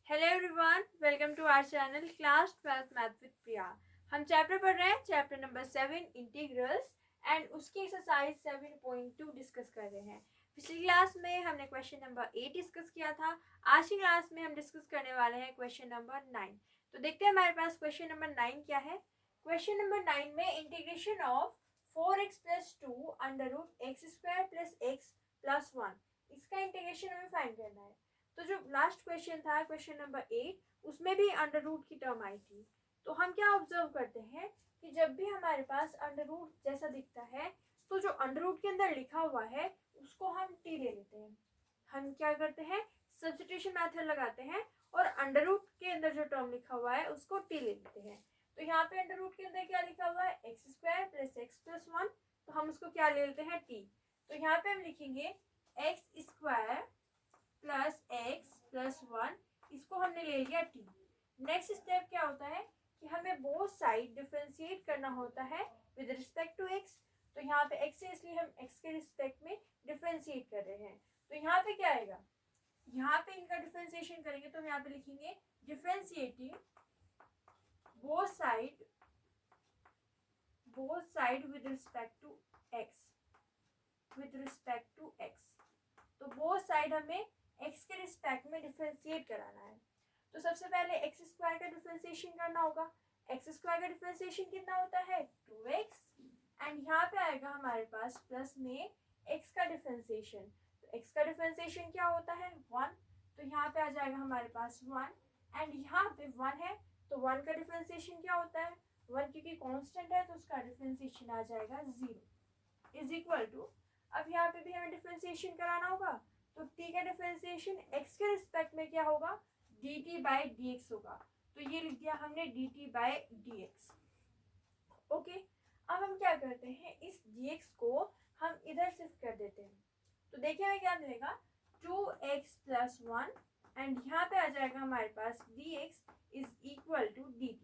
Hello everyone, welcome to our channel class 12th math with Priya. हम chapter पढ़ रहे हैं, चैप्टर नंबर 7 इंटीग्रल्स एंड उसकी एक्सरसाइज 7.2 डिस्कस कर रहे हैं। पिछली क्लास में हमने क्वेश्चन नंबर 8 डिस्कस किया था। आज की क्लास में हम डिस्कस करने वाले हैं क्वेश्चन नंबर 9। तो देखते हैं हमारे पास क्वेश्चन नंबर 9 क्या है। क्वेश्चन नंबर 9 में integration of 4x + 2 √x² + x + 1 इसका इंटीग्रेशन हमें फाइंड करना है। तो जो लास्ट क्वेश्चन था, क्वेश्चन नंबर 8, उसमें भी अंडर रूट की टर्म आई थी। तो हम क्या ऑब्जर्व करते हैं कि जब भी हमारे पास अंडर रूट जैसा दिखता है, तो जो अंडर रूट के अंदर लिखा हुआ है उसको हम टी ले लेते हैं। हम क्या करते हैं, सब्स्टिट्यूशन मेथड लगाते हैं और अंडर रूट के अंदर जो टर्म लिखा हुआ है उसको टी ले लेते हैं। तो यहाँ पे अंडर रूट के अंदर क्या लिखा हुआ है, x² + x + 1, तो हम उसको क्या ले लेते हैं, टी। तो यहाँ पे हम लिखेंगे x² प्लस एक्स प्लस 1, इसको हमने ले लिया टी। नेक्स्ट स्टेप क्या होता है कि हमें बोथ साइड डिफरेंशिएट करना होता है विद रिस्पेक्ट टू एक्स। तो यहाँ पे एक्स है, इसलिए हम एक्स के रिस्पेक्ट में डिफरेंशिएट कर रहे हैं। तो यहाँ पे क्या आएगा, यहाँ पे इनका डिफरेंशिएशन करेंगे तो हम यहाँ पे लिखेंगे differentiating both side with respect to x. तो बोथ साइड हमें x के रिस्पेक्ट में डिफरेंशिएट कराना है। तो सबसे पहले x² का डिफरेंशिएशन करना होगा। x² का डिफरेंशिएशन कितना होता है, 2x, एंड यहाँ पे आएगा हमारे पास प्लस में x का डिफरेंशिएशन। तो x का डिफरेंशिएशन क्या होता है, 1, तो यहाँ पे आ जाएगा हमारे पास 1, एंड यहाँ पे 1 है तो 1 का डिफरेंशिएशन क्या होता है, 1, क्योंकि कांस्टेंट है तो उसका डिफरेंशिएशन आ जाएगा 0 इज इक्वल टू। अब यहाँ पे भी हमें डिफरेंशिएशन कराना होगा, तो t का डिफरेंशिएशन x के रिस्पेक्ट में क्या होगा, dt/dx होगा। तो ये लिख दिया हमने dt/dx। ओके, अब हम क्या करते हैं, इस dx को हम इधर शिफ्ट कर देते हैं। तो देखिए हमें क्या मिलेगा, 2x + 1, एंड यहाँ पे आ जाएगा हमारे पास dx is equal to dt।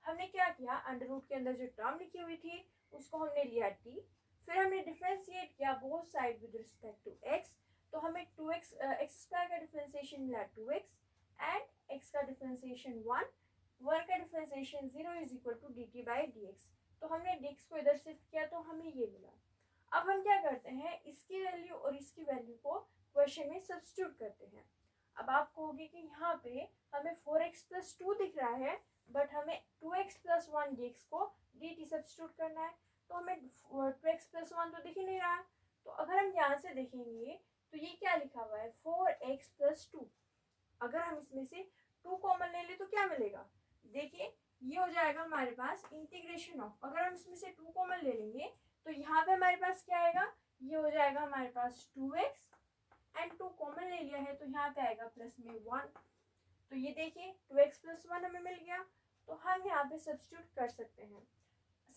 हमने क्या किया, अंडर रूट के अंदर जो टर्म लिखी हुई थी उसको हमने लिया t, फिर हमने डिफरेंशिएट किया both side with respect to x। तो हमें 2x x² का डिफरेंशिएशन मिला 2x, एंड x का डिफरेंशिएशन 1, 1 का differentiation 0 is equal to dt/dx। तो हमने dx को इधर शिफ्ट किया तो हमें ये मिला। अब हम क्या करते हैं, इसकी वैल्यू और इसकी वैल्यू को क्वेश्चन में सब्स्टिट्यूट करते हैं। अब आप कहोगे कि यहाँ पे हमें 4x + 2 दिख रहा है, बट हमें 2x + 1 dx को dt सब्स्टिट्यूट करना है। तो हमें 2x + 1 तो दिख ही नहीं रहा। तो अगर हम ध्यान से देखेंगे तो ये क्या लिखा हुआ है, 4x + 2। अगर हम इसमें से 2 कॉमन ले ले तो क्या मिलेगा, देखिए ये हो जाएगा हमारे पास इंटीग्रेशन ऑफ। अगर हम इसमें से 2 कॉमन ले लेंगे तो यहाँ पे हमारे पास क्या आएगा, ये हो जाएगा हमारे पास 2x, एंड 2 कॉमन ले लिया है तो यहाँ पे आएगा प्लस में 1। तो ये देखिए 2x + 1 हमें मिल गया। तो हम यहाँ पे सब्स्टिट्यूट कर सकते हैं।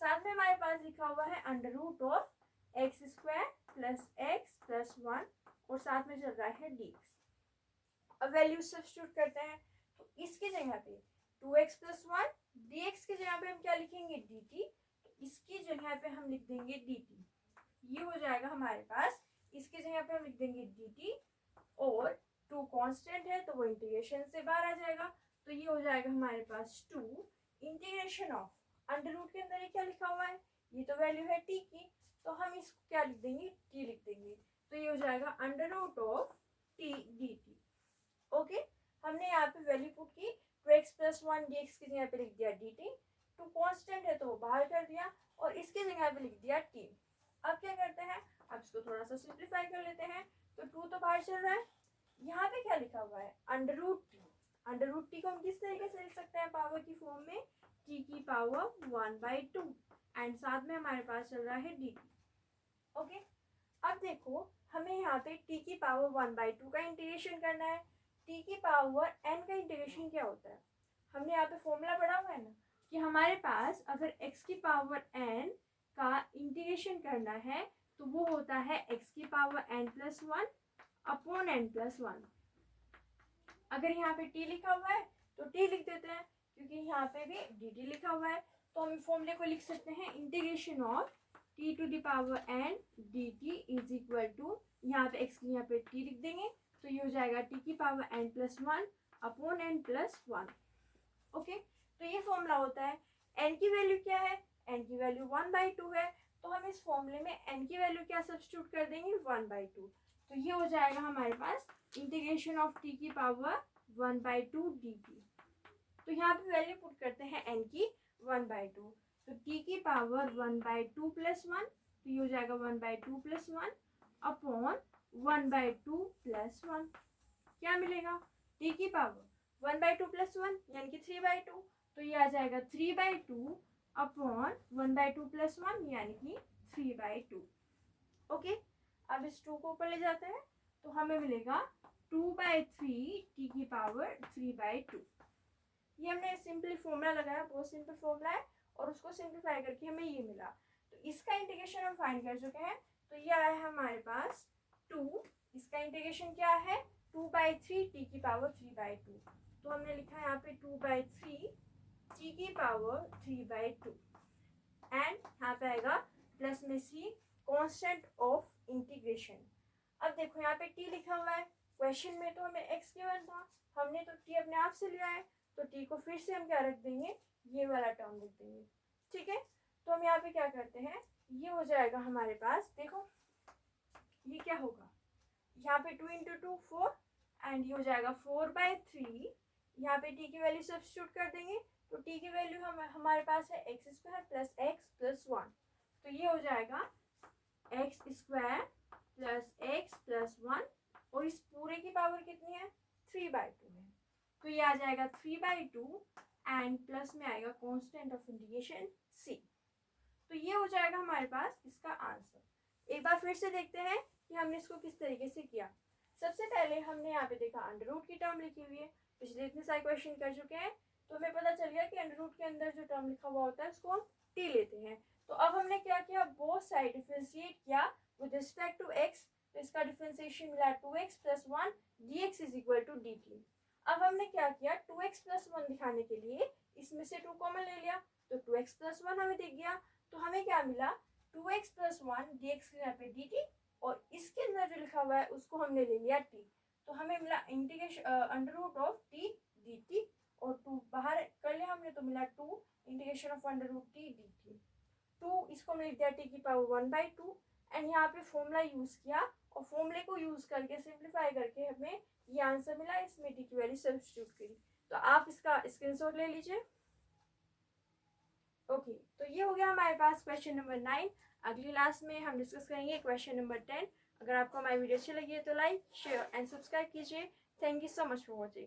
साथ में हमारे पास लिखा हुआ है under root of x² + x + 1, और साथ में चल रहा है dx। अब वैल्यू सब्स्टिट्यूट करते हैं, तो इसकी जगह पे 2x + 1, dx की जगह पे हम क्या लिखेंगे, dt। तो इसकी जगह पे हम लिख देंगे dt, ये हो जाएगा हमारे पास। इसकी जगह पे हम लिख देंगे dt, और 2 कांस्टेंट है तो वो इंटीग्रेशन से बाहर आ जाएगा। तो ये हो जाएगा हमारे पास 2 इंटीग्रेशन ऑफ, अंडर रूट के अंदर ये क्या लिखा हुआ है, ये तो वैल्यू है t की, तो हम इसको क्या लिख देंगे, t लिख देंगे। तो ये हो जाएगा under root of t dt। Okay, हमने यहाँ पे वैल्यू पुट की, 2x + 1 dx की जगह पे लिख दिया dt, 2 कांस्टेंट है तो वो बाहर कर दिया, और इसकी जगह पे लिख दिया t। अब क्या करते हैं, अब इसको थोड़ा सा सिंप्लीफाई कर लेते हैं। तो 2 तो बाहर चल रहा है, यहाँ पे क्या लिखा हुआ है, under root t. Under root t को हम किस तरीके से लिख सकते हैं, पावर की फॉर्म में, t⁻1/2, एंड साथ में हमारे पास चल रहा है dt। ओके, अब देखो हमें यहाँ पे t⁻1/2 का इंटीग्रेशन करना है। t⁻n का इंटीग्रेशन क्या होता है, हमने यहाँ पे फॉर्मूला पढ़ा हुआ है ना, कि हमारे पास अगर x⁻n का इंटीग्रेशन करना है तो वो होता है x⁻n+1 अपॉन n+1। अगर यहाँ पे t लिखा हुआ है तो t लिख देते हैं, क्योंकि यहाँ पे भी dt लिखा हुआ है। तो हम फॉर्मूले को लिख सकते हैं, integration of t⁻n dt is equal to, यहाँ पे x की यहाँ पे t लिख देंगे तो ये हो जाएगा t⁻n+1 upon n plus 1। Okay, तो ये फॉर्मूला होता है। n की वैल्यू क्या है, n की वैल्यू 1/2 है, तो हम इस फॉर्मूले में n की वैल्यू क्या सब्स्टिट्यूट कर देंगे, 1/2। तो ये हो जाएगा हमारे पास इंटीग्रेशन ऑफ t की पावर 1/2 dt। तो यहाँ पे वैल्यू पुट करते हैं n की 1/2, तो t की पावर 1/2 प्लस 1, तो ये हो जाएगा 1/2 प्लस 1 अपॉन 1/2 प्लस 1। क्या मिलेगा, t की पावर 1/2 प्लस 1 यानी कि 3/2, तो ये आ जाएगा 3/2 अपॉन 1/2 प्लस 1 यानी कि 3/2। ओके, अब इस 2 को ऊपर ले जाते हैं तो हमें मिलेगा 2/3 t की पावर 3/2। ये हमने सिंपली फॉर्मूला लगाया, बहुत सिंपल फॉर्मूला है, और उसको सिंप्लीफाई करके हमें ये मिला। तो इसका इंटीग्रेशन हम फाइंड कर चुके हैं, तो ये आया है हमारे पास 2। इसका इंटीग्रेशन क्या है, 2/3 t की पावर 3/2। तो हमने लिखा है यहाँ पे 2/3 t की पावर 3/2 एंड यहाँ पे आएगा प्लस में c कांस्टेंट ऑफ इंटीग्रेशन। अब देखो यहाँ पे t लिखा हुआ है, क्वेश्चन में तो हमें x गिवन था, हमने तो t अपने आप से लिया है, तो t को फिर से हम क्या रख देंगे, ये वाला टर्म रख देंगे। ठीक है, तो हम यहाँ पे क्या करते हैं, ये हो जाएगा हमारे पास, देखो ये क्या होगा, यहाँ पे 2 × 2 4 एंड ये हो जाएगा 4/3। यहाँ पे t की वैल्यू सब्स्टिट्यूट कर देंगे, तो t की वैल्यू हमारे पास है x² प्लस x प्लस 1, तो ये हो जाएगा x² प्लस x प्लस 1, और इस पूरे की पावर कितनी है, 3/2 है, तो ये आ जाएगा 3/2 एंड प्लस में आएगा कांस्टेंट ऑफ इंटीग्रेशन c। तो ये हो जाएगा हमारे पास इसका आंसर। एक बार फिर से देखते हैं कि हमने इसको किस तरीके से किया। सबसे पहले हमने यहाँ पे देखा अंडर रूट की टर्म लिखी हुई है, पिछले इतने सारे क्वेश्चन कर चुके हैं, तो हमें पता चल गया कि अंडर रूट के अंदर जो टर्म लिखा हुआ होता है उसको हम t लेते हैं। तो अब हमने क्या किया, बोथ साइड डिफरेंशिएट किया विद रिस्पेक्ट टू x, तो इसका डिफरेंशिएशन मिला 2x plus 1 dx is equal to dt। अब हमने क्या किया, 2x प्लस 1 दिखाने के लिए इसमें से 2 कॉमन ले लिया, तो 2x प्लस 1 हमें दिख गया, तो हमें क्या मिला, 2x प्लस 1 dx के यहाँ पे dt, और इसके अंदर जो लिखा हुआ है उसको हमने ले लिया t, तो हमें मिला integration under root of t dt, और 2 बाहर कर लिया हमने तो मिला 2 integration of under root t dt। 2 इसको हमने लिख दिया t की पावर 1/2 एंड यहाँ पे फॉर्मूला यूज किया, और फॉर्मूले को यूज करके सिंप्लीफाई करके हमें ये आंसर मिला, इसमें t की वैल्यू सब्स्टिट्यूट करी। तो आप इसका स्क्रीनशॉट ले लीजिए। ओके, तो ये हो गया हमारे पास क्वेश्चन नंबर 9। अगली क्लास में हम डिस्कस करेंगे क्वेश्चन नंबर 10। अगर आपको हमारी वीडियो अच्छी लगी है तो लाइक शेयर एंड सब्सक्राइब कीजिए। Thank you so much for watching.